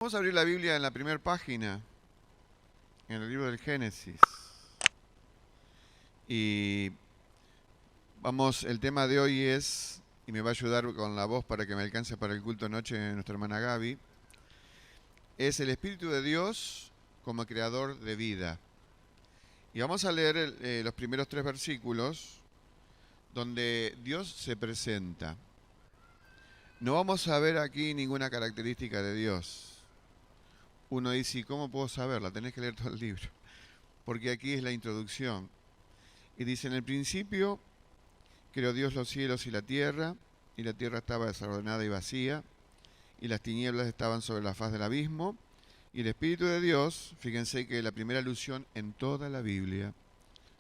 Vamos a abrir la Biblia en la primera página, en el libro del Génesis. Y el tema de hoy es, y me va a ayudar con la voz para que me alcance para el culto de noche nuestra hermana Gaby, es el Espíritu de Dios como creador de vida. Y vamos a leer los primeros 3 versículos donde Dios se presenta. No vamos a ver aquí ninguna característica de Dios. Uno dice, ¿y cómo puedo saberla? Tenés que leer todo el libro, porque aquí es la introducción. Y dice, en el principio creó Dios los cielos y la tierra estaba desordenada y vacía, y las tinieblas estaban sobre la faz del abismo, y el Espíritu de Dios, fíjense que la primera alusión en toda la Biblia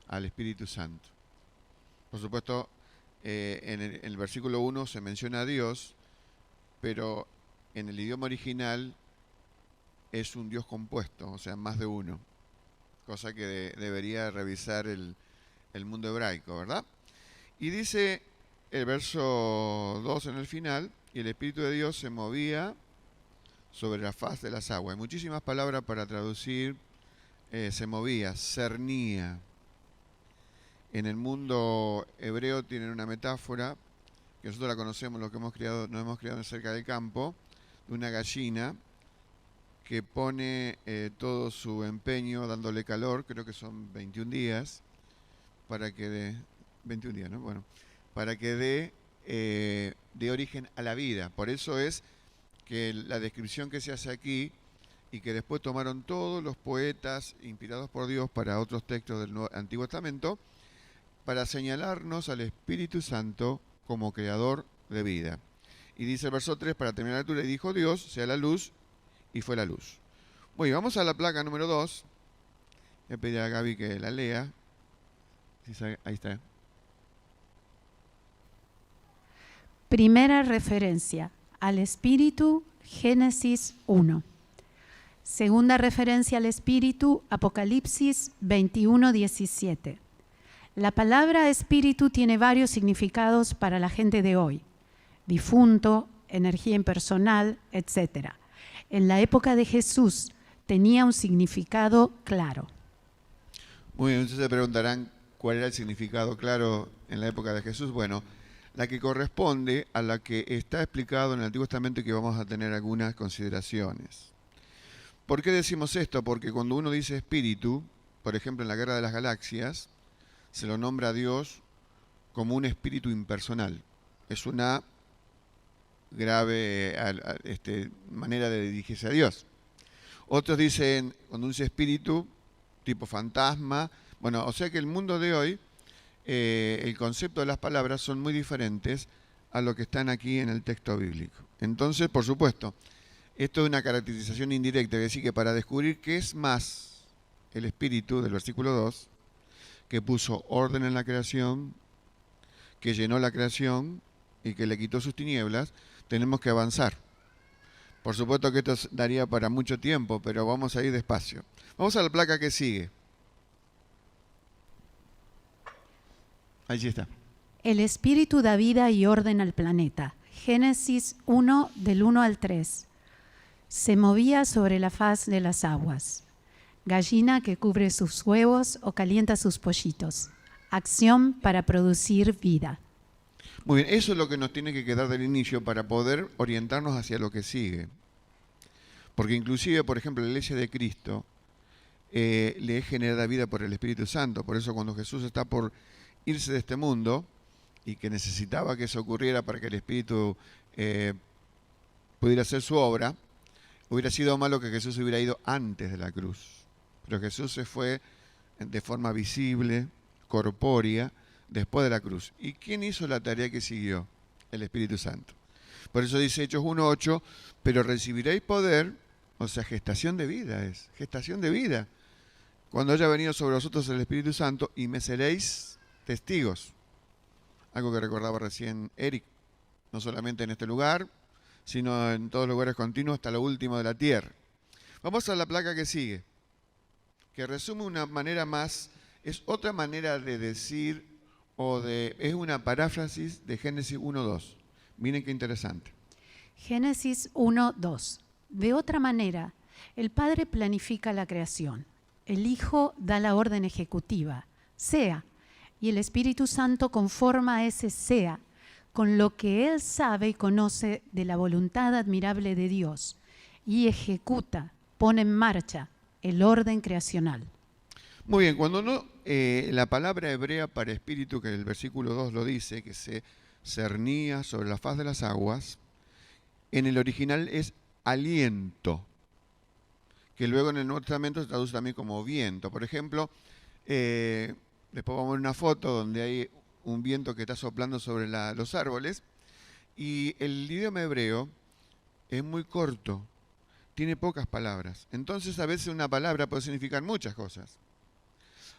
al Espíritu Santo. Por supuesto, en el versículo 1 se menciona a Dios, pero en el idioma original es un Dios compuesto, o sea, más de uno, cosa que debería revisar el mundo hebraico, ¿verdad? Y dice el verso 2 en el final, y el Espíritu de Dios se movía sobre la faz de las aguas. Hay muchísimas palabras para traducir, se movía, cernía. En el mundo hebreo tienen una metáfora, que nosotros la conocemos, lo que nos hemos criado cerca del campo, de una gallina que pone todo su empeño dándole calor, creo que son 21 días, para que dé, 21 días, ¿no? Bueno, para que dé origen a la vida. Por eso es que la descripción que se hace aquí y que después tomaron todos los poetas inspirados por Dios para otros textos del Antiguo Testamento, para señalarnos al Espíritu Santo como creador de vida. Y dice el verso 3, para terminar la lectura, y dijo Dios, sea la luz, y fue la luz. Bueno, vamos a la placa número 2. Voy a pedir a Gaby que la lea. Ahí está. Primera referencia al Espíritu, Génesis 1. Segunda referencia al Espíritu, Apocalipsis 21:17. La palabra Espíritu tiene varios significados para la gente de hoy: difunto, energía impersonal, etc. En la época de Jesús tenía un significado claro. Muy bien, entonces se preguntarán cuál era el significado claro en la época de Jesús. Bueno, la que corresponde a la que está explicado en el Antiguo Testamento, que vamos a tener algunas consideraciones. ¿Por qué decimos esto? Porque cuando uno dice espíritu, por ejemplo en la Guerra de las Galaxias, se lo nombra a Dios como un espíritu impersonal. Es una grave manera de dirigirse a Dios. Otros dicen, cuando uno dice espíritu, tipo fantasma. Bueno, o sea que el mundo de hoy, el concepto de las palabras son muy diferentes a lo que están aquí en el texto bíblico. Entonces, por supuesto, esto es una caracterización indirecta, es decir, que para descubrir qué es más el espíritu del versículo 2, que puso orden en la creación, que llenó la creación y que le quitó sus tinieblas, tenemos que avanzar. Por supuesto que esto daría para mucho tiempo, pero vamos a ir despacio. Vamos a la placa que sigue. Allí está. El Espíritu da vida y orden al planeta. Génesis 1, del 1 al 3. Se movía sobre la faz de las aguas. Gallina que cubre sus huevos o calienta sus pollitos. Acción para producir vida. Muy bien, eso es lo que nos tiene que quedar del inicio para poder orientarnos hacia lo que sigue. Porque inclusive, por ejemplo, la iglesia de Cristo le es generada vida por el Espíritu Santo. Por eso cuando Jesús está por irse de este mundo y que necesitaba que eso ocurriera para que el Espíritu pudiera hacer su obra, hubiera sido malo que Jesús hubiera ido antes de la cruz. Pero Jesús se fue de forma visible, corpórea, después de la cruz. ¿Y quién hizo la tarea que siguió? El Espíritu Santo. Por eso dice Hechos 1:8, pero recibiréis poder, o sea, gestación de vida es, gestación de vida, cuando haya venido sobre vosotros el Espíritu Santo, y me seréis testigos. Algo que recordaba recién Eric, no solamente en este lugar, sino en todos los lugares continuos hasta lo último de la tierra. Vamos a la placa que sigue, que resume una manera más, es otra manera de decir, es una paráfrasis de Génesis 1:2. Miren qué interesante. Génesis 1, 2. De otra manera, el Padre planifica la creación, el Hijo da la orden ejecutiva, sea, y el Espíritu Santo conforma ese sea con lo que Él sabe y conoce de la voluntad admirable de Dios y ejecuta, pone en marcha el orden creacional. Muy bien, cuando la palabra hebrea para espíritu, que el versículo 2 lo dice, que se cernía sobre la faz de las aguas, en el original es aliento, que luego en el Nuevo Testamento se traduce también como viento. Por ejemplo, después vamos a ver una foto donde hay un viento que está soplando sobre los árboles, y el idioma hebreo es muy corto, tiene pocas palabras. Entonces a veces una palabra puede significar muchas cosas.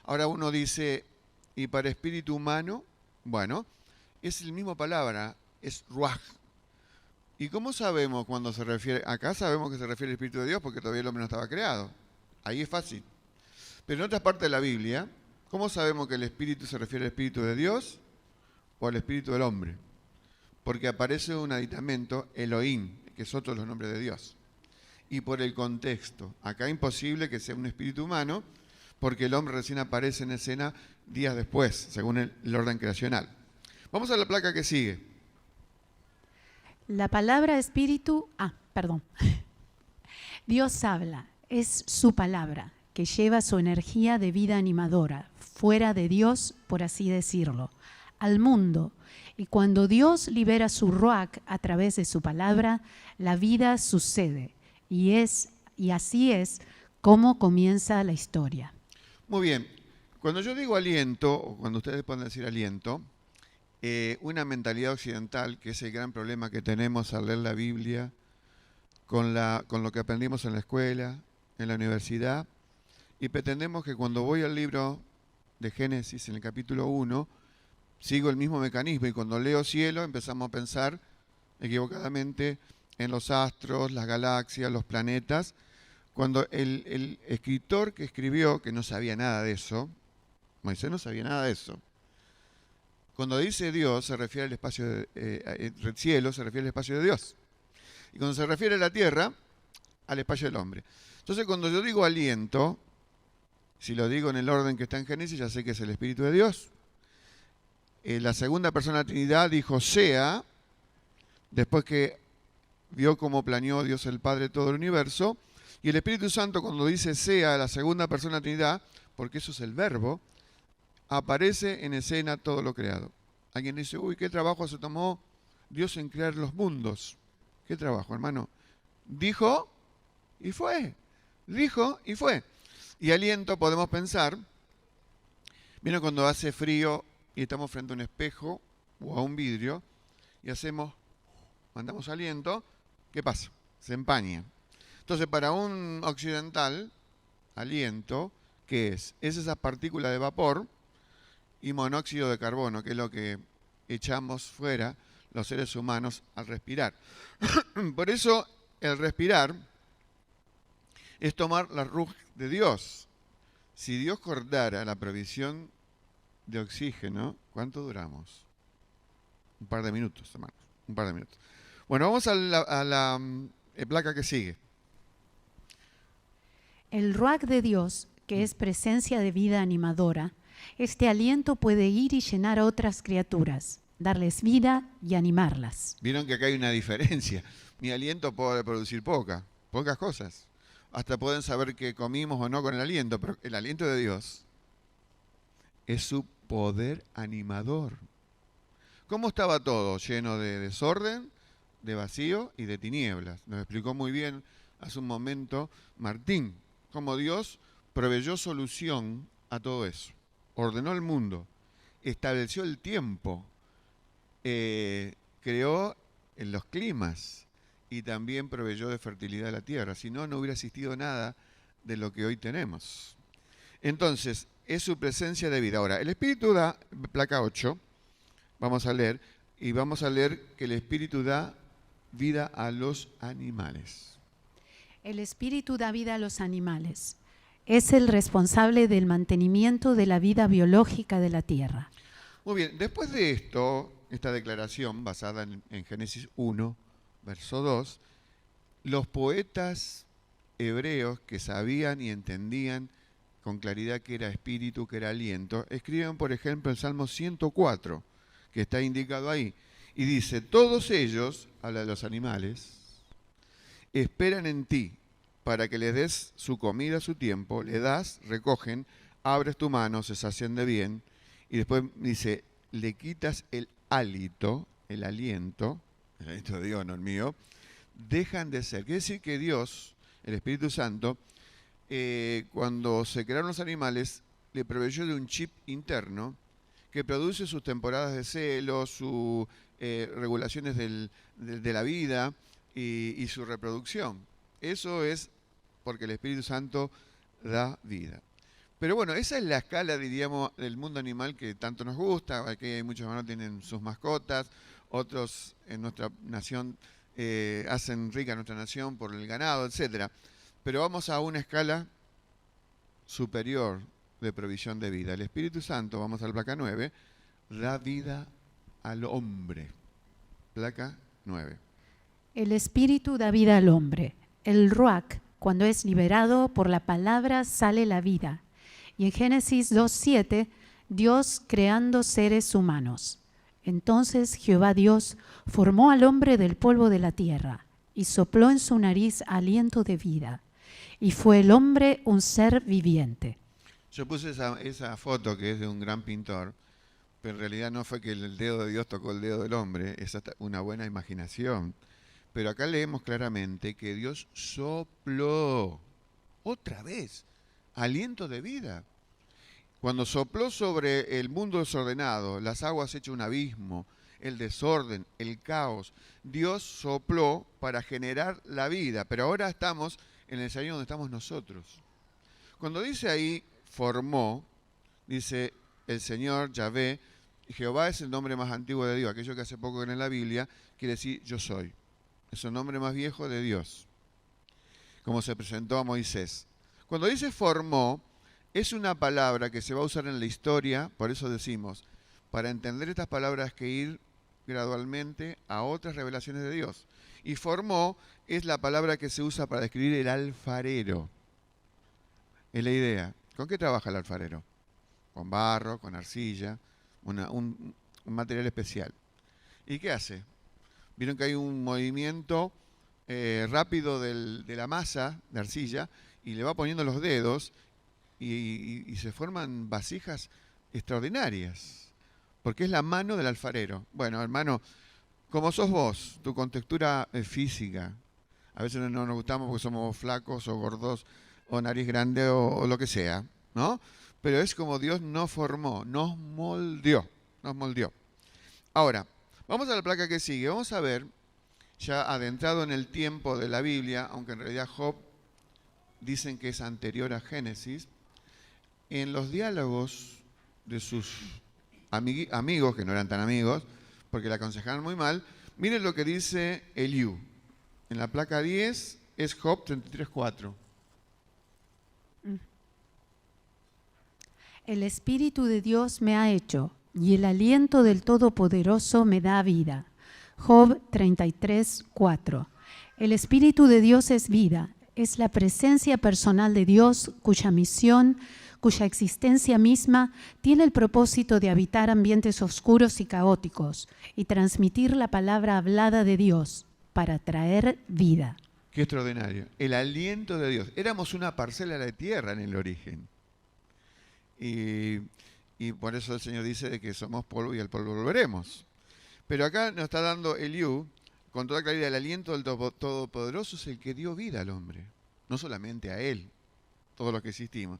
Ahora uno dice, y para espíritu humano, bueno, es la misma palabra, es ruaj. ¿Y cómo sabemos cuando se refiere? Acá sabemos que se refiere al Espíritu de Dios porque todavía el hombre no estaba creado. Ahí es fácil. Pero en otras partes de la Biblia, ¿cómo sabemos que el Espíritu se refiere al Espíritu de Dios o al Espíritu del hombre? Porque aparece un aditamento, Elohim, que es otro de los nombres de Dios. Y por el contexto. Acá es imposible que sea un espíritu humano porque el hombre recién aparece en escena días después, según el orden creacional. Vamos a la placa que sigue. La palabra espíritu, Dios habla, es su palabra, que lleva su energía de vida animadora, fuera de Dios, por así decirlo, al mundo. Y cuando Dios libera su ruach a través de su palabra, la vida sucede. Y así es como comienza la historia. Muy bien. Cuando yo digo aliento, o cuando ustedes pueden decir aliento, una mentalidad occidental, que es el gran problema que tenemos al leer la Biblia, con lo que aprendimos en la escuela, en la universidad, y pretendemos que cuando voy al libro de Génesis, en el capítulo 1, sigo el mismo mecanismo, y cuando leo cielo empezamos a pensar equivocadamente en los astros, las galaxias, los planetas, cuando el escritor que escribió, que no sabía nada de eso, Moisés no sabía nada de eso, cuando dice Dios se refiere al espacio el cielo, se refiere al espacio de Dios. Y cuando se refiere a la tierra, al espacio del hombre. Entonces cuando yo digo aliento, si lo digo en el orden que está en Génesis, ya sé que es el Espíritu de Dios. La segunda persona de la Trinidad dijo sea, después que vio cómo planeó Dios el Padre todo el universo. Y el Espíritu Santo cuando dice sea, la segunda persona de la Trinidad, porque eso es el verbo, aparece en escena todo lo creado. Alguien dice, uy, qué trabajo se tomó Dios en crear los mundos. ¿Qué trabajo, hermano? Dijo y fue. Dijo y fue. Y aliento podemos pensar, ¿vieron cuando hace frío y estamos frente a un espejo o a un vidrio y mandamos aliento? ¿Qué pasa? Se empaña. Entonces, para un occidental, aliento, ¿qué es? Es esa partícula de vapor y monóxido de carbono, que es lo que echamos fuera los seres humanos al respirar. Por eso el respirar es tomar la ruj de Dios. Si Dios cortara la provisión de oxígeno, ¿cuánto duramos? Un par de minutos, hermanos, un par de minutos. Bueno, vamos a la placa que sigue. El ruach de Dios, que es presencia de vida animadora, este aliento puede ir y llenar a otras criaturas, darles vida y animarlas. Vieron que acá hay una diferencia. Mi aliento puede producir pocas cosas. Hasta pueden saber que comimos o no con el aliento, pero el aliento de Dios es su poder animador. ¿Cómo estaba todo? Lleno de desorden, de vacío y de tinieblas. Nos explicó muy bien hace un momento Martín, cómo Dios proveyó solución a todo eso. Ordenó el mundo, estableció el tiempo, creó los climas y también proveyó de fertilidad a la tierra. Si no, no hubiera existido nada de lo que hoy tenemos. Entonces, es su presencia de vida. Ahora, el Espíritu da, placa 8, vamos a leer, y vamos a leer que el Espíritu da vida a los animales. El Espíritu da vida a los animales. Es el responsable del mantenimiento de la vida biológica de la tierra. Muy bien, después de esto, esta declaración basada en Génesis 1, verso 2, los poetas hebreos que sabían y entendían con claridad que era espíritu, que era aliento, escriben, por ejemplo, el Salmo 104, que está indicado ahí, y dice, todos ellos, habla de los animales, esperan en ti para que les des su comida a su tiempo, le das, recogen, abres tu mano, se sacian de bien, y después dice, le quitas el aliento de Dios, no el mío, dejan de ser. Quiere decir que Dios, el Espíritu Santo, cuando se crearon los animales, le proveyó de un chip interno que produce sus temporadas de celo, sus regulaciones de la vida y su reproducción. Eso es porque el Espíritu Santo da vida. Pero bueno, esa es la escala, diríamos, del mundo animal que tanto nos gusta. Aquí hay muchos hermanos que tienen sus mascotas, otros en nuestra nación hacen rica nuestra nación por el ganado, etcétera. Pero vamos a una escala superior de provisión de vida. El Espíritu Santo, vamos al placa 9, da vida al hombre. Placa 9. El Espíritu da vida al hombre. El Ruach, cuando es liberado por la palabra, sale la vida. Y en Génesis 2:7, Dios creando seres humanos. Entonces Jehová Dios formó al hombre del polvo de la tierra y sopló en su nariz aliento de vida. Y fue el hombre un ser viviente. Yo puse esa foto que es de un gran pintor, pero en realidad no fue que el dedo de Dios tocó el dedo del hombre, es una buena imaginación. Pero acá leemos claramente que Dios sopló, otra vez, aliento de vida. Cuando sopló sobre el mundo desordenado, las aguas hechas un abismo, el desorden, el caos, Dios sopló para generar la vida, pero ahora estamos en el escenario donde estamos nosotros. Cuando dice ahí, formó, dice el Señor, Yahvé, Jehová es el nombre más antiguo de Dios, aquello que hace poco en la Biblia, quiere decir yo soy. Es el nombre más viejo de Dios, como se presentó a Moisés. Cuando dice formó, es una palabra que se va a usar en la historia, por eso decimos, para entender estas palabras hay que ir gradualmente a otras revelaciones de Dios. Y formó es la palabra que se usa para describir el alfarero. Es la idea. ¿Con qué trabaja el alfarero? Con barro, con arcilla, un material especial. ¿Y qué hace? Vieron que hay un movimiento rápido de la masa de arcilla y le va poniendo los dedos y se forman vasijas extraordinarias, porque es la mano del alfarero. Bueno, hermano, como sos vos, tu contextura física, a veces no nos gustamos porque somos flacos o gordos o nariz grande o lo que sea, ¿no? Pero es como Dios nos formó, nos moldeó. Ahora, vamos a la placa que sigue. Vamos a ver, ya adentrado en el tiempo de la Biblia, aunque en realidad Job dicen que es anterior a Génesis, en los diálogos de sus amigos, que no eran tan amigos, porque le aconsejaban muy mal, miren lo que dice Eliú. En la placa 10 es Job 33:4. El Espíritu de Dios me ha hecho, y el aliento del Todopoderoso me da vida. Job 33:4. El Espíritu de Dios es vida, es la presencia personal de Dios cuya misión, cuya existencia misma tiene el propósito de habitar ambientes oscuros y caóticos y transmitir la palabra hablada de Dios para traer vida. Qué extraordinario. El aliento de Dios. Éramos una parcela de tierra en el origen. Y por eso el Señor dice de que somos polvo y al polvo volveremos. Pero acá nos está dando Eliú, con toda claridad, el aliento del Todopoderoso es el que dio vida al hombre. No solamente a él, todos los que existimos.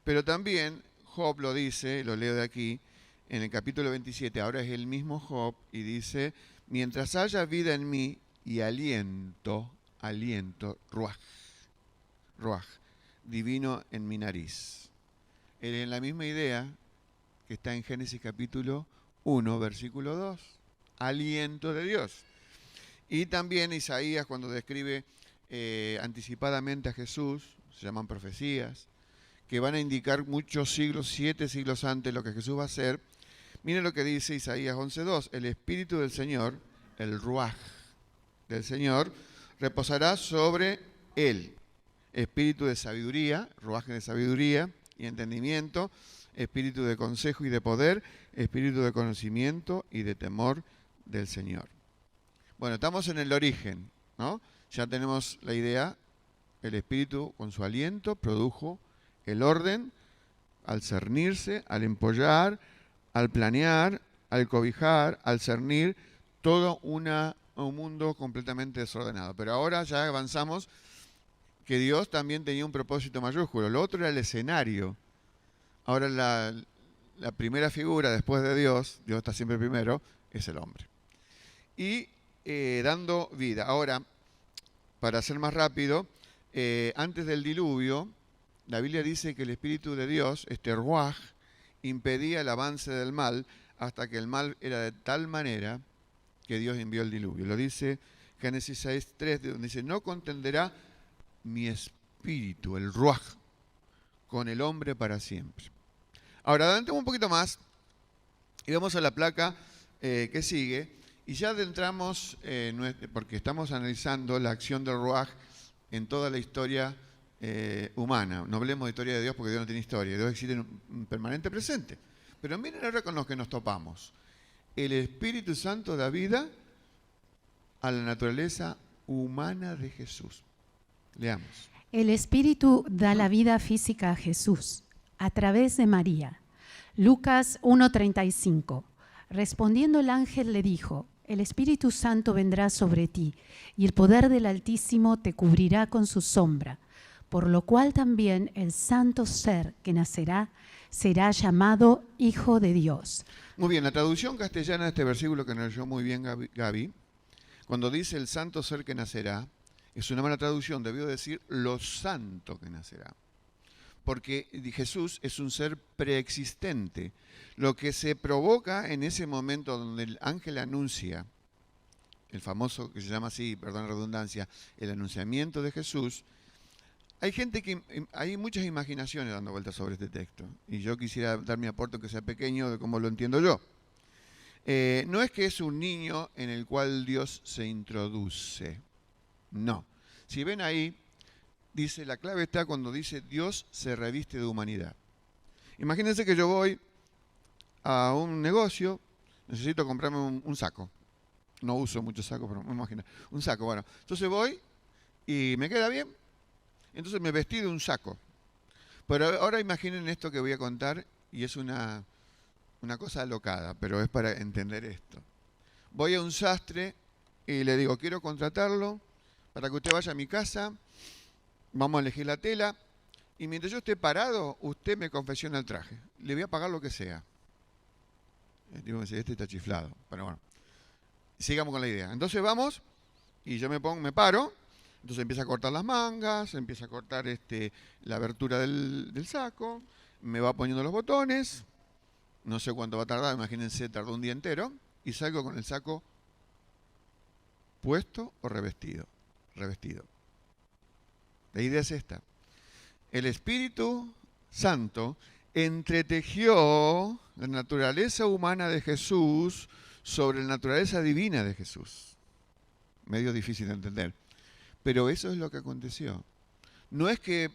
Pero también Job lo dice, lo leo de aquí, en el capítulo 27, ahora es el mismo Job, y dice, mientras haya vida en mí y aliento, ruaj, divino en mi nariz. En la misma idea que está en Génesis capítulo 1, versículo 2, aliento de Dios. Y también Isaías, cuando describe anticipadamente a Jesús, se llaman profecías, que van a indicar muchos siglos, 7 siglos antes lo que Jesús va a hacer. Miren lo que dice Isaías 11:2, el Espíritu del Señor, el Ruaj del Señor, reposará sobre él. Espíritu de sabiduría, ruaje de sabiduría y entendimiento, espíritu de consejo y de poder, espíritu de conocimiento y de temor del Señor. Bueno, estamos en el origen, ¿no? Ya tenemos la idea, el espíritu con su aliento produjo el orden al cernirse, al empollar, al planear, al cobijar, al cernir, todo un mundo completamente desordenado. Pero ahora ya avanzamos que Dios también tenía un propósito mayúsculo. Lo otro era el escenario. Ahora la primera figura después de Dios está siempre primero, es el hombre. Y dando vida. Ahora, para ser más rápido, antes del diluvio, la Biblia dice que el Espíritu de Dios, este ruaj, impedía el avance del mal hasta que el mal era de tal manera que Dios envió el diluvio. Lo dice Génesis 6:3, donde dice, no contenderá mi espíritu, el ruaj, con el hombre para siempre. Ahora, adelantemos un poquito más y vamos a la placa que sigue y ya adentramos, porque estamos analizando la acción del ruaj en toda la historia humana. No hablemos de historia de Dios porque Dios no tiene historia, Dios existe en un permanente presente. Pero miren ahora con los que nos topamos. El Espíritu Santo da vida a la naturaleza humana de Jesús. Leamos. El Espíritu da la vida física a Jesús a través de María. Lucas 1:35. Respondiendo el ángel le dijo, el Espíritu Santo vendrá sobre ti y el poder del Altísimo te cubrirá con su sombra, por lo cual también el santo ser que nacerá será llamado Hijo de Dios. Muy bien, la traducción castellana de este versículo que nos leyó muy bien Gaby, cuando dice el santo ser que nacerá, es una mala traducción, debió decir lo santo que nacerá. Porque Jesús es un ser preexistente. Lo que se provoca en ese momento donde el ángel anuncia, el famoso que se llama así, perdón la redundancia, el anunciamiento de Jesús, hay muchas imaginaciones dando vueltas sobre este texto. Y yo quisiera dar mi aporte, aunque sea pequeño, de cómo lo entiendo yo. No es que es un niño en el cual Dios se introduce. No. Si ven ahí, dice, la clave está cuando dice Dios se reviste de humanidad. Imagínense que yo voy a un negocio, necesito comprarme un saco. No uso muchos sacos, pero me imagino. Un saco, bueno. Entonces voy y me queda bien. Entonces me vestí de un saco. Pero ahora imaginen esto que voy a contar y es una cosa alocada, pero es para entender esto. Voy a un sastre y le digo, quiero contratarlo para que usted vaya a mi casa, vamos a elegir la tela y mientras yo esté parado, usted me confecciona el traje. Le voy a pagar lo que sea. El tipo me dice, este está chiflado. Pero bueno, sigamos con la idea. Entonces vamos y yo me paro. Entonces empieza a cortar las mangas, empieza a cortar la abertura del saco, me va poniendo los botones, no sé cuánto va a tardar, imagínense, tardó un día entero, y salgo con el saco puesto o revestido. Revestido. La idea es esta. El Espíritu Santo entretejió la naturaleza humana de Jesús sobre la naturaleza divina de Jesús. Medio difícil de entender. Pero eso es lo que aconteció. No es que,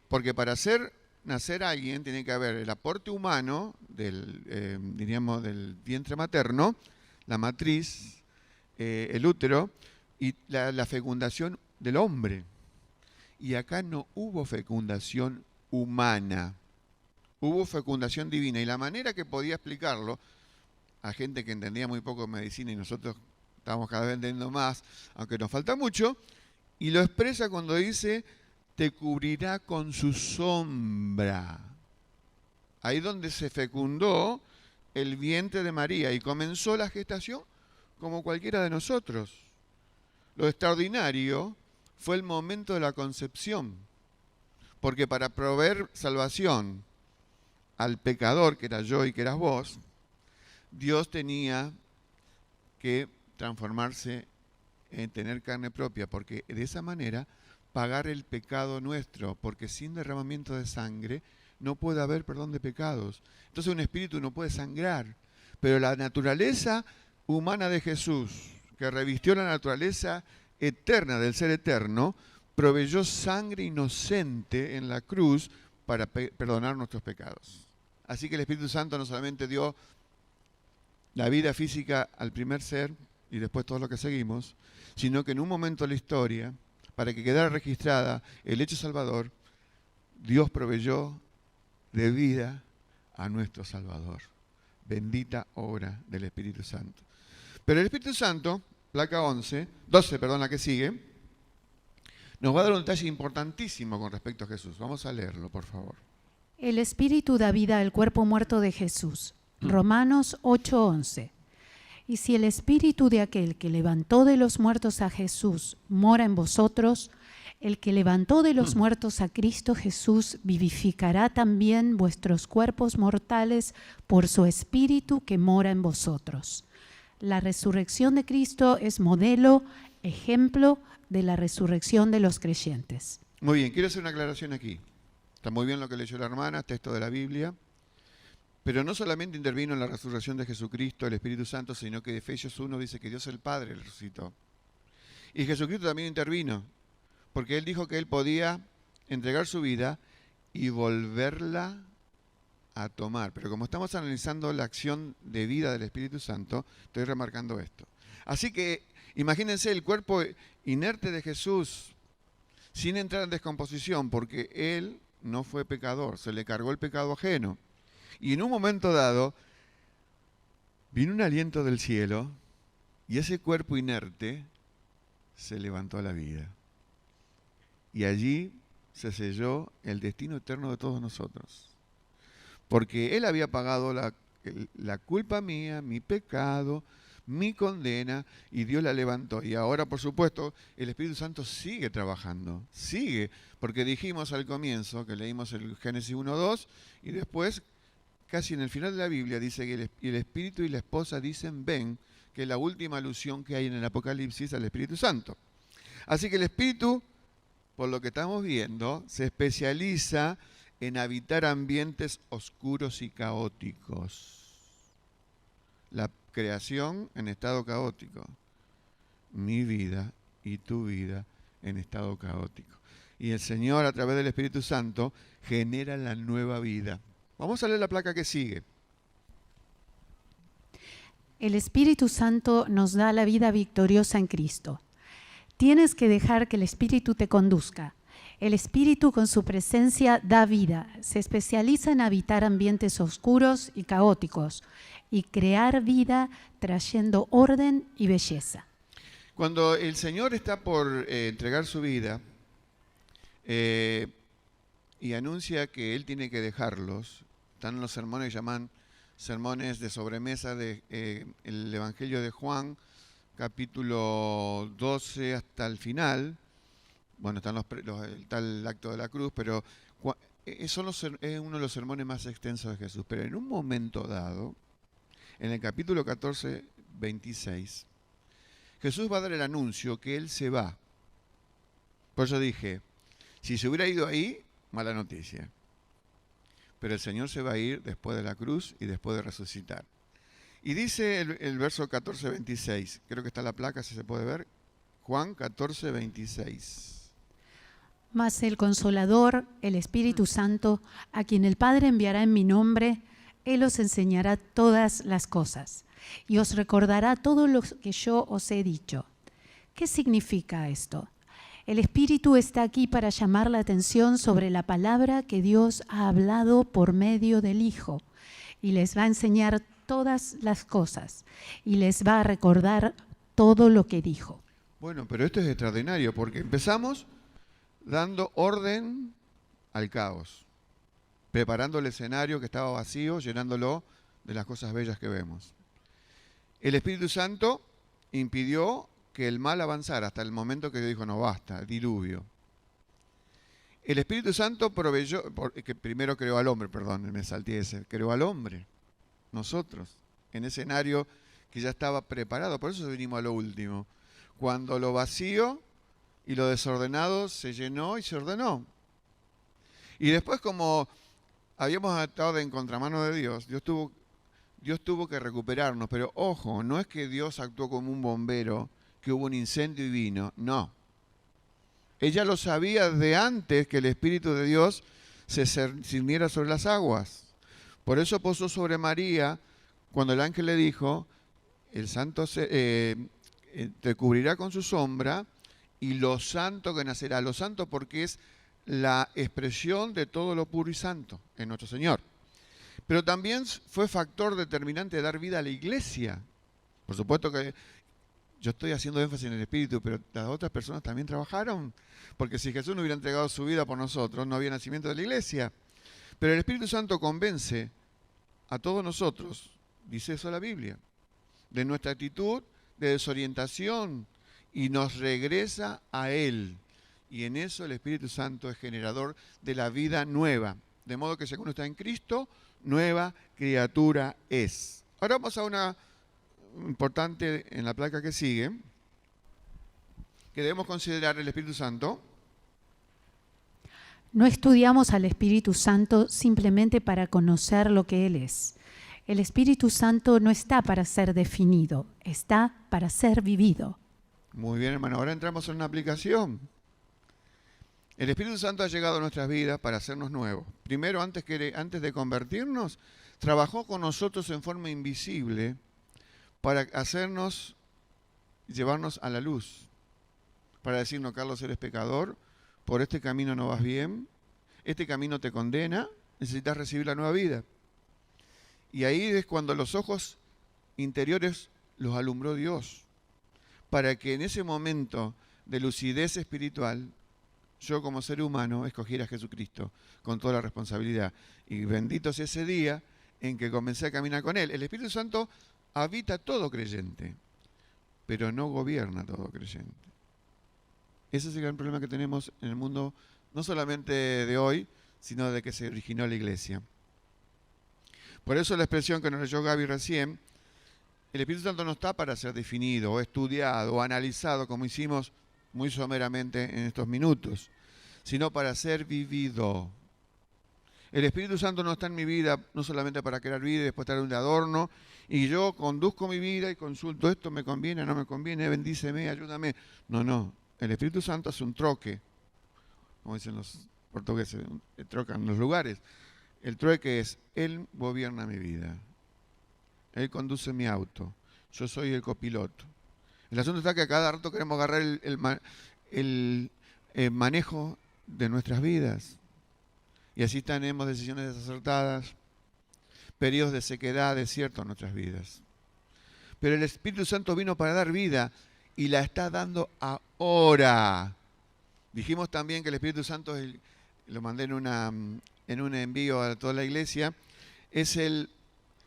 porque para hacer nacer a alguien tiene que haber el aporte humano diríamos, del vientre materno, la matriz, el útero y la fecundación del hombre. Y acá no hubo fecundación humana, hubo fecundación divina. Y la manera que podía explicarlo a gente que entendía muy poco de medicina y nosotros estamos cada vez entendiendo más, aunque nos falta mucho, y lo expresa cuando dice, te cubrirá con su sombra. Ahí donde se fecundó el vientre de María y comenzó la gestación como cualquiera de nosotros. Lo extraordinario fue el momento de la concepción, porque para proveer salvación al pecador, que era yo y que eras vos, Dios tenía que transformarse en tener carne propia, porque de esa manera pagar el pecado nuestro, porque sin derramamiento de sangre no puede haber perdón de pecados. Entonces un espíritu no puede sangrar, pero la naturaleza humana de Jesús, que revistió la naturaleza eterna del ser eterno, proveyó sangre inocente en la cruz para perdonar nuestros pecados. Así que el Espíritu Santo no solamente dio la vida física al primer ser y después todo lo que seguimos, sino que en un momento de la historia, para que quedara registrada el hecho salvador, Dios proveyó de vida a nuestro Salvador. Bendita obra del Espíritu Santo. Pero el Espíritu Santo, placa 12, la que sigue, nos va a dar un detalle importantísimo con respecto a Jesús. Vamos a leerlo, por favor. El Espíritu da vida al cuerpo muerto de Jesús. Romanos 8:11. Y si el Espíritu de aquel que levantó de los muertos a Jesús mora en vosotros, el que levantó de los muertos a Cristo Jesús vivificará también vuestros cuerpos mortales por su Espíritu que mora en vosotros. La resurrección de Cristo es modelo, ejemplo de la resurrección de los creyentes. Muy bien, quiero hacer una aclaración aquí. Está muy bien lo que leyó la hermana, texto de la Biblia. Pero no solamente intervino en la resurrección de Jesucristo, el Espíritu Santo, sino que Efesios 1 dice que Dios el Padre le resucitó. Y Jesucristo también intervino, porque Él dijo que Él podía entregar su vida y volverla a tomar. Pero como estamos analizando la acción de vida del Espíritu Santo, estoy remarcando esto. Así que imagínense el cuerpo inerte de Jesús sin entrar en descomposición, porque Él no fue pecador, se le cargó el pecado ajeno. Y en un momento dado, vino un aliento del cielo y ese cuerpo inerte se levantó a la vida. Y allí se selló el destino eterno de todos nosotros. Porque Él había pagado la culpa mía, mi pecado, mi condena, y Dios la levantó. Y ahora, por supuesto, el Espíritu Santo sigue trabajando, sigue, porque dijimos al comienzo, que leímos el Génesis 1:2, y después, casi en el final de la Biblia, dice que el Espíritu y la esposa dicen ven, que es la última alusión que hay en el Apocalipsis al Espíritu Santo. Así que el Espíritu, por lo que estamos viendo, se especializa en habitar ambientes oscuros y caóticos. La creación en estado caótico. Mi vida y tu vida en estado caótico. Y el Señor, a través del Espíritu Santo, genera la nueva vida. Vamos a leer la placa que sigue. El Espíritu Santo nos da la vida victoriosa en Cristo. Tienes que dejar que el Espíritu te conduzca. El Espíritu con su presencia da vida, se especializa en habitar ambientes oscuros y caóticos y crear vida trayendo orden y belleza. Cuando el Señor está por entregar su vida y anuncia que Él tiene que dejarlos, están los sermones que llaman sermones de sobremesa del Evangelio de Juan, capítulo 12 hasta el final. Bueno, están está el acto de la cruz, pero es uno de los sermones más extensos de Jesús. Pero en un momento dado, en el capítulo 14, 26, Jesús va a dar el anuncio que Él se va. Por eso dije, si se hubiera ido ahí, mala noticia. Pero el Señor se va a ir después de la cruz y después de resucitar. Y dice el verso 14, 26, creo que está la placa, si se puede ver, Juan 14, 26. Mas el Consolador, el Espíritu Santo, a quien el Padre enviará en mi nombre, Él os enseñará todas las cosas y os recordará todo lo que yo os he dicho. ¿Qué significa esto? El Espíritu está aquí para llamar la atención sobre la palabra que Dios ha hablado por medio del Hijo y les va a enseñar todas las cosas y les va a recordar todo lo que dijo. Bueno, pero esto es extraordinario porque empezamos dando orden al caos, preparando el escenario que estaba vacío, llenándolo de las cosas bellas que vemos. El Espíritu Santo impidió que el mal avanzara hasta el momento que Dios dijo, no basta, diluvio. El Espíritu Santo proveyó, que primero creó al hombre, perdón, me salté ese, creó al hombre, nosotros, en escenario que ya estaba preparado, por eso venimos a lo último. Cuando lo vacío y lo desordenado se llenó y se ordenó. Y después, como habíamos estado en contramano de Dios, Dios tuvo que recuperarnos, pero ojo, no es que Dios actuó como un bombero que hubo un incendio y vino. No. Ella lo sabía de antes que el Espíritu de Dios se cerniera sobre las aguas. Por eso posó sobre María cuando el ángel le dijo, el santo te cubrirá con su sombra y lo santo que nacerá. Lo santo porque es la expresión de todo lo puro y santo en nuestro Señor. Pero también fue factor determinante de dar vida a la iglesia. Por supuesto que yo estoy haciendo énfasis en el Espíritu, pero las otras personas también trabajaron. Porque si Jesús no hubiera entregado su vida por nosotros, no había nacimiento de la iglesia. Pero el Espíritu Santo convence a todos nosotros, dice eso la Biblia, de nuestra actitud de desorientación y nos regresa a Él. Y en eso el Espíritu Santo es generador de la vida nueva. De modo que si uno está en Cristo, nueva criatura es. Ahora vamos a una importante en la placa que sigue, que debemos considerar el Espíritu Santo. No estudiamos al Espíritu Santo simplemente para conocer lo que Él es. El Espíritu Santo no está para ser definido, está para ser vivido. Muy bien, hermano. Ahora entramos en una aplicación. El Espíritu Santo ha llegado a nuestras vidas para hacernos nuevos. Primero, antes de convertirnos, trabajó con nosotros en forma invisible para llevarnos a la luz. Para decirnos, Carlos, eres pecador, por este camino no vas bien, este camino te condena, necesitas recibir la nueva vida. Y ahí es cuando los ojos interiores los alumbró Dios, para que en ese momento de lucidez espiritual, yo como ser humano escogiera a Jesucristo con toda la responsabilidad. Y bendito sea ese día en que comencé a caminar con Él. El Espíritu Santo habita todo creyente, pero no gobierna todo creyente. Ese es el gran problema que tenemos en el mundo, no solamente de hoy, sino de que se originó la iglesia. Por eso la expresión que nos leyó Gaby recién, el Espíritu Santo no está para ser definido, o estudiado, o analizado, como hicimos muy someramente en estos minutos, sino para ser vivido. El Espíritu Santo no está en mi vida no solamente para crear vida y después estar de adorno, y yo conduzco mi vida y consulto esto, me conviene, no me conviene, bendíceme, ayúdame. No. El Espíritu Santo hace un troque, como dicen los portugueses, trocan los lugares. El trueque es, Él gobierna mi vida, Él conduce mi auto, yo soy el copiloto. El asunto está que a cada rato queremos agarrar el manejo de nuestras vidas. Y así tenemos decisiones desacertadas, periodos de sequedad, desierto en nuestras vidas. Pero el Espíritu Santo vino para dar vida y la está dando ahora. Dijimos también que el Espíritu Santo, lo mandé en un envío a toda la iglesia, es el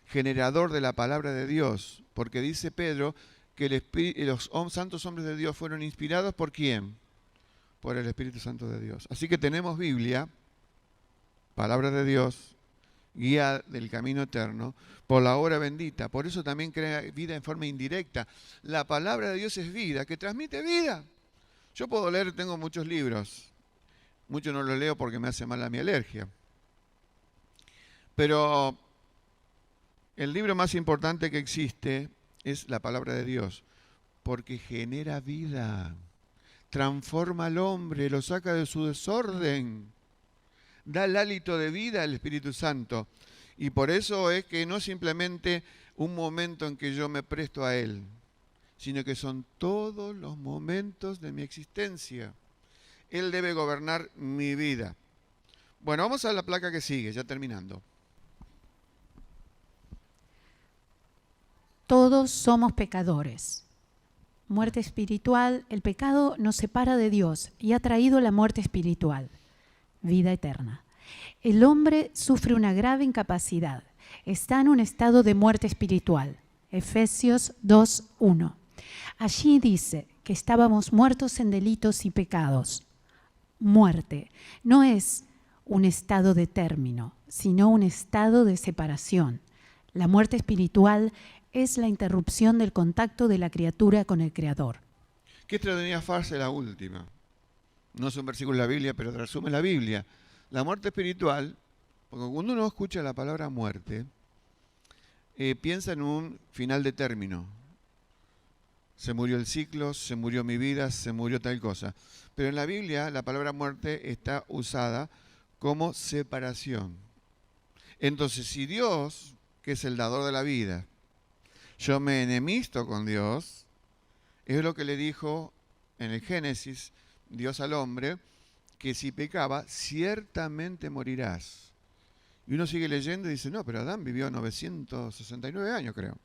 generador de la palabra de Dios, porque dice Pedro que los santos hombres de Dios fueron inspirados ¿por quién? Por el Espíritu Santo de Dios. Así que tenemos Biblia, palabra de Dios, guía del camino eterno, por la hora bendita. Por eso también crea vida en forma indirecta. La palabra de Dios es vida, que transmite vida. Yo puedo leer, tengo muchos libros. Muchos no los leo porque me hace mal a mi alergia. Pero el libro más importante que existe es la palabra de Dios, porque genera vida, transforma al hombre, lo saca de su desorden, da el hálito de vida al Espíritu Santo. Y por eso es que no es simplemente un momento en que yo me presto a Él, sino que son todos los momentos de mi existencia. Él debe gobernar mi vida. Bueno, vamos a la placa que sigue, ya terminando. Todos somos pecadores. Muerte espiritual, el pecado nos separa de Dios y ha traído la muerte espiritual, vida eterna. El hombre sufre una grave incapacidad, está en un estado de muerte espiritual. Efesios 2:1. Allí dice que estábamos muertos en delitos y pecados. Muerte no es un estado de término, sino un estado de separación. La muerte espiritual es la interrupción del contacto de la criatura con el Creador. Qué extraordinaria frase la última. No es un versículo de la Biblia, pero resume la Biblia. La muerte espiritual, porque cuando uno escucha la palabra muerte, piensa en un final de término. se murió el ciclo, se murió mi vida, se murió tal cosa. Pero en la Biblia la palabra muerte está usada como separación. Entonces, si Dios, que es el dador de la vida, yo me enemisto con Dios, es lo que le dijo en el Génesis Dios al hombre, que si pecaba, ciertamente morirás. Y uno sigue leyendo y dice, no, pero Adán vivió 969 años, creo.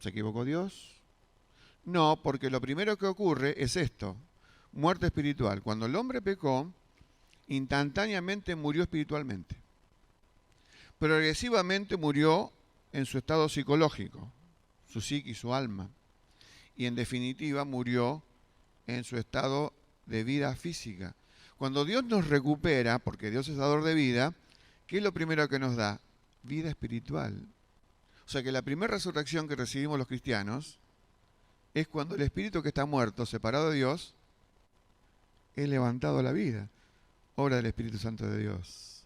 ¿Se equivocó Dios? No, porque lo primero que ocurre es esto, muerte espiritual. Cuando el hombre pecó, instantáneamente murió espiritualmente. Progresivamente murió en su estado psicológico, su psique, su alma. Y en definitiva murió en su estado de vida física. Cuando Dios nos recupera, porque Dios es dador de vida, ¿qué es lo primero que nos da? Vida espiritual. O sea que la primera resurrección que recibimos los cristianos es cuando el espíritu que está muerto, separado de Dios, es levantado a la vida. Obra del Espíritu Santo de Dios.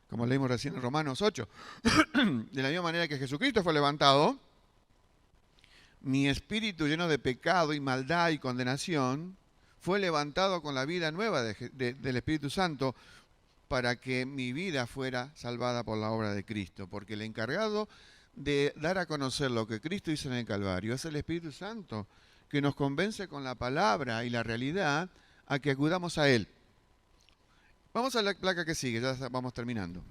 Como leímos recién en Romanos 8. De la misma manera que Jesucristo fue levantado, mi espíritu lleno de pecado y maldad y condenación fue levantado con la vida nueva del Espíritu Santo para que mi vida fuera salvada por la obra de Cristo. Porque el encargado de dar a conocer lo que Cristo hizo en el Calvario es el Espíritu Santo, que nos convence con la palabra y la realidad a que acudamos a Él. Vamos a la placa que sigue, ya vamos terminando.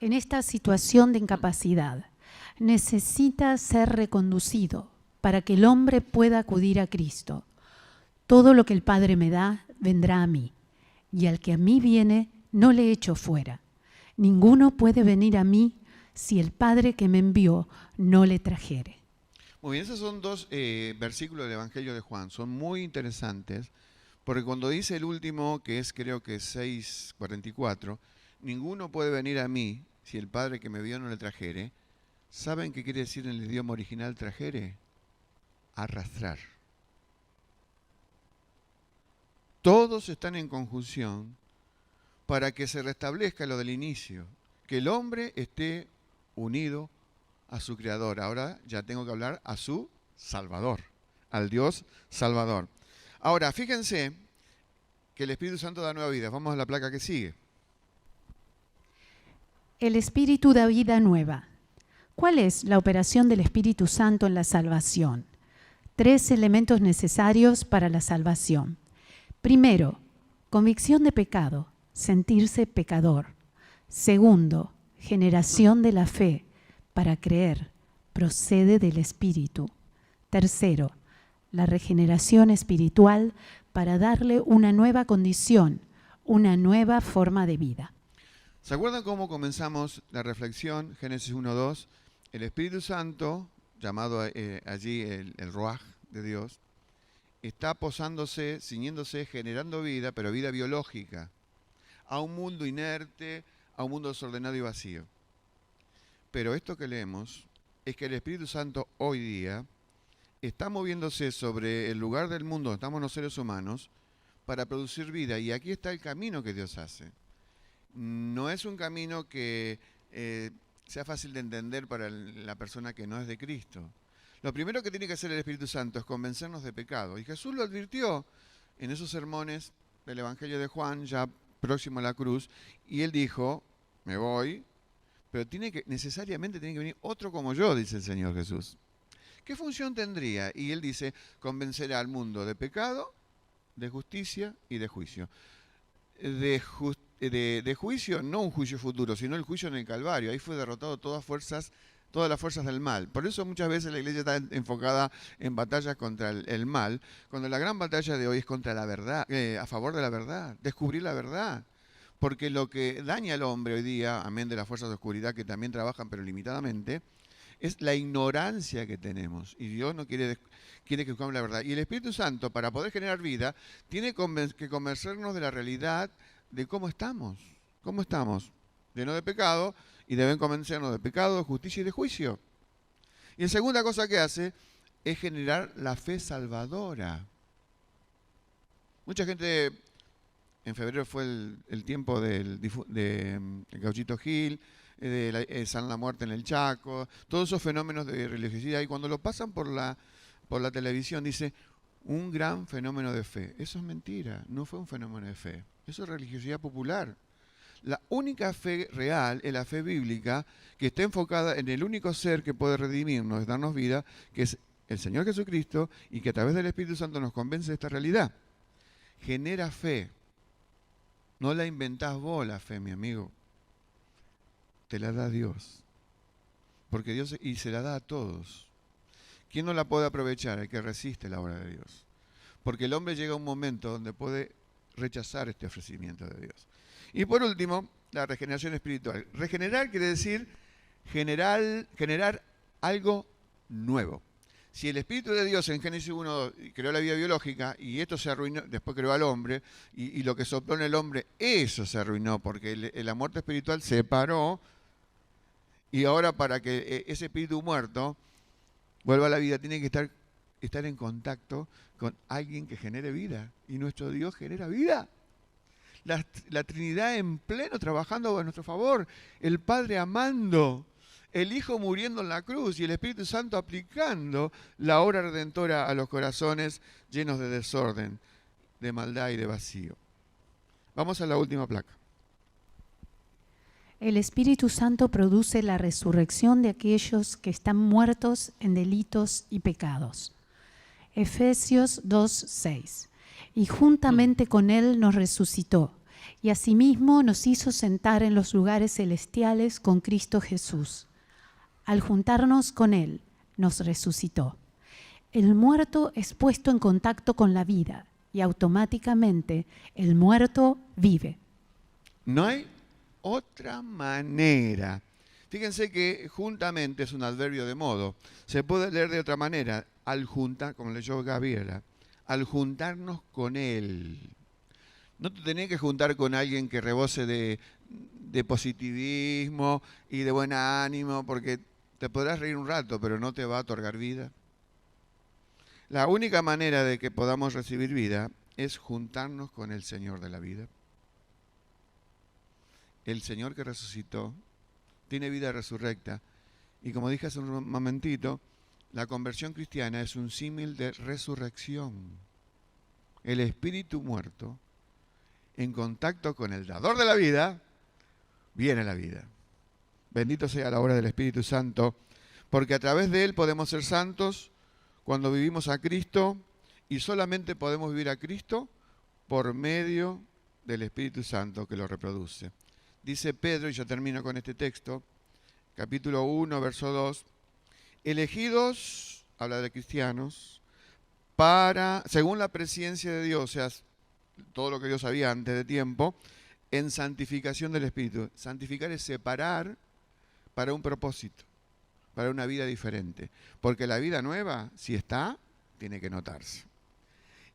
En esta situación de incapacidad, necesita ser reconducido para que el hombre pueda acudir a Cristo. Todo lo que el Padre me da, vendrá a mí, y al que a mí viene, no le echo fuera. Ninguno puede venir a mí si el Padre que me envió no le trajere. Muy bien, esos son dos versículos del Evangelio de Juan, son muy interesantes, porque cuando dice el último, que es creo que 6:44, ninguno puede venir a mí si el Padre que me envió no le trajere. ¿Saben qué quiere decir en el idioma original trajere? Arrastrar. Todos están en conjunción para que se restablezca lo del inicio, que el hombre esté unido a su Creador. Ahora ya tengo que hablar a su Salvador, al Dios Salvador. Ahora, fíjense que el Espíritu Santo da nueva vida. Vamos a la placa que sigue. El Espíritu da vida nueva. ¿Cuál es la operación del Espíritu Santo en la salvación? 3 elementos necesarios para la salvación. Primero, convicción de pecado, sentirse pecador. Segundo, generación de la fe, para creer, procede del Espíritu. Tercero, la regeneración espiritual para darle una nueva condición, una nueva forma de vida. ¿Se acuerdan cómo comenzamos la reflexión? Génesis 1:2. El Espíritu Santo, llamado allí el Ruaj de Dios, está posándose, ciñéndose, generando vida, pero vida biológica, a un mundo inerte, a un mundo desordenado y vacío. Pero esto que leemos es que el Espíritu Santo hoy día está moviéndose sobre el lugar del mundo donde estamos los seres humanos para producir vida. Y aquí está el camino que Dios hace. No es un camino que sea fácil de entender para la persona que no es de Cristo. Lo primero que tiene que hacer el Espíritu Santo es convencernos de pecado. Y Jesús lo advirtió en esos sermones del Evangelio de Juan, ya próximo a la cruz, y él dijo, me voy, pero necesariamente tiene que venir otro como yo, dice el Señor Jesús. ¿Qué función tendría? Y él dice, convencerá al mundo de pecado, de justicia y de juicio. De juicio, no un juicio futuro, sino el juicio en el Calvario. Ahí fue derrotado todas las fuerzas del mal. Por eso muchas veces la iglesia está enfocada en batallas contra el mal, cuando la gran batalla de hoy es contra la verdad, a favor de la verdad, descubrir la verdad. Porque lo que daña al hombre hoy día, amén de las fuerzas de oscuridad que también trabajan pero limitadamente, es la ignorancia que tenemos. Y Dios no quiere que buscamos la verdad. Y el Espíritu Santo, para poder generar vida, tiene que convencernos de la realidad de cómo estamos. ¿Cómo estamos? Llenos de pecado, y deben convencernos de pecado, de justicia y de juicio. Y la segunda cosa que hace es generar la fe salvadora. Mucha gente En febrero fue el tiempo del Gauchito Gil, San La Muerte en el Chaco, todos esos fenómenos de religiosidad. Y cuando lo pasan por la televisión dice, un gran fenómeno de fe. Eso es mentira, no fue un fenómeno de fe. Eso es religiosidad popular. La única fe real es la fe bíblica, que está enfocada en el único ser que puede redimirnos, darnos vida, que es el Señor Jesucristo, y que a través del Espíritu Santo nos convence de esta realidad. Genera fe. No la inventás vos la fe, mi amigo. Te la da Dios. Porque Dios, y se la da a todos. ¿Quién no la puede aprovechar? El que resiste la obra de Dios. Porque el hombre llega a un momento donde puede rechazar este ofrecimiento de Dios. Y por último, la regeneración espiritual. Regenerar quiere decir generar algo nuevo. Si el Espíritu de Dios en Génesis 1 creó la vida biológica y esto se arruinó, después creó al hombre y lo que sopló en el hombre, eso se arruinó porque la muerte espiritual se paró y ahora para que ese espíritu muerto vuelva a la vida tiene que estar en contacto con alguien que genere vida y nuestro Dios genera vida. La Trinidad en pleno trabajando a nuestro favor, el Padre amando, el Hijo muriendo en la cruz y el Espíritu Santo aplicando la obra redentora a los corazones llenos de desorden, de maldad y de vacío. Vamos a la última placa. El Espíritu Santo produce la resurrección de aquellos que están muertos en delitos y pecados. Efesios 2:6. Y juntamente con Él nos resucitó, y asimismo nos hizo sentar en los lugares celestiales con Cristo Jesús. Al juntarnos con Él, nos resucitó. El muerto es puesto en contacto con la vida, y automáticamente el muerto vive. No hay otra manera. Fíjense que juntamente es un adverbio de modo. Se puede leer de otra manera. Al juntar, como leyó Gabriela, al juntarnos con Él. No te tenés que juntar con alguien que rebose de positivismo y de buen ánimo, porque te podrás reír un rato, pero no te va a otorgar vida. La única manera de que podamos recibir vida es juntarnos con el Señor de la vida. El Señor que resucitó tiene vida resurrecta. Y como dije hace un momentito, la conversión cristiana es un símil de resurrección. El espíritu muerto, en contacto con el dador de la vida, viene la vida. Bendito sea la obra del Espíritu Santo, porque a través de Él podemos ser santos cuando vivimos a Cristo y solamente podemos vivir a Cristo por medio del Espíritu Santo que lo reproduce. Dice Pedro, y yo termino con este texto, capítulo 1, verso 2, elegidos, habla de cristianos, según la presciencia de Dios, o sea, todo lo que Dios sabía antes de tiempo, en santificación del Espíritu. Santificar es separar para un propósito, para una vida diferente. Porque la vida nueva, si está, tiene que notarse.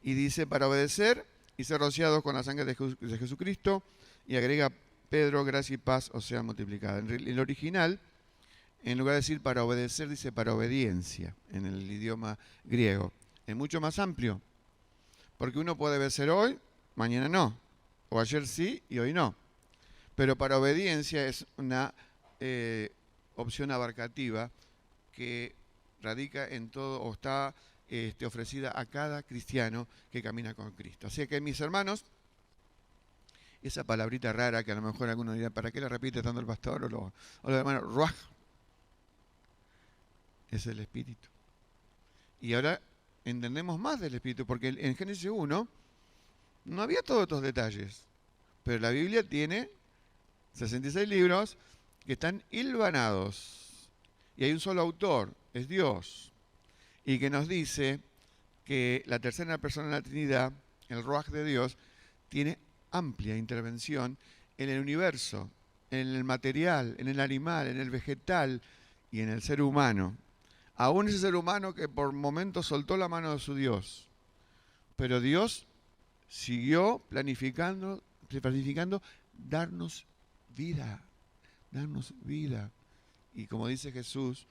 Y dice, para obedecer y ser rociados con la sangre de Jesucristo, y agrega Pedro, gracia y paz os sean multiplicadas. En el original, en lugar de decir para obedecer, dice para obediencia, en el idioma griego. Es mucho más amplio, porque uno puede obedecer hoy, mañana no, o ayer sí y hoy no. Pero para obediencia es una opción abarcativa que radica en todo o está ofrecida a cada cristiano que camina con Cristo. Así que, mis hermanos, esa palabrita rara que a lo mejor algunos dirán, ¿para qué la repite tanto el pastor o los hermanos? Ruaj es el Espíritu. Y ahora entendemos más del Espíritu, porque en Génesis 1 no había todos estos detalles, pero la Biblia tiene 66 libros que están hilvanados y hay un solo autor, es Dios, y que nos dice que la tercera persona de la Trinidad, el Ruaj de Dios, tiene amplia intervención en el universo, en el material, en el animal, en el vegetal y en el ser humano. Aún ese ser humano que por momentos soltó la mano de su Dios, pero Dios siguió planificando darnos vida, y como dice Jesús,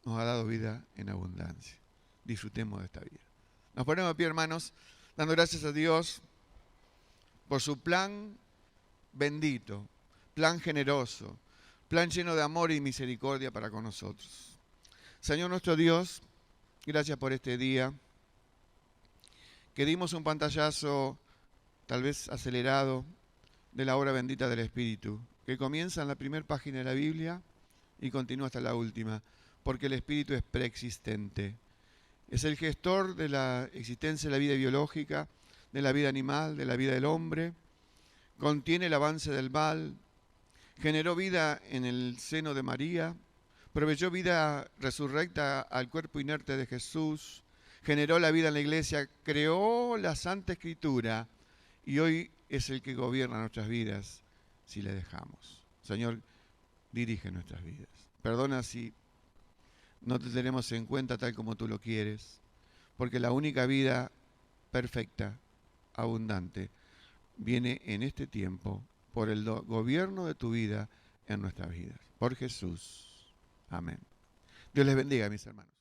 nos ha dado vida en abundancia. Disfrutemos de esta vida. Nos ponemos de pie, hermanos, dando gracias a Dios por su plan bendito, plan generoso, plan lleno de amor y misericordia para con nosotros. Señor nuestro Dios, gracias por este día, que dimos un pantallazo tal vez acelerado de la obra bendita del Espíritu, que comienza en la primera página de la Biblia y continúa hasta la última, porque el Espíritu es preexistente. Es el gestor de la existencia de la vida biológica, de la vida animal, de la vida del hombre. Contiene el avance del mal, generó vida en el seno de María, proveyó vida resurrecta al cuerpo inerte de Jesús, generó la vida en la iglesia, creó la Santa Escritura y hoy es el que gobierna nuestras vidas si le dejamos. Señor, dirige nuestras vidas. Perdona si no te tenemos en cuenta tal como tú lo quieres, porque la única vida perfecta, abundante, viene en este tiempo por el gobierno de tu vida en nuestras vidas. Por Jesús. Amén. Dios les bendiga, mis hermanos.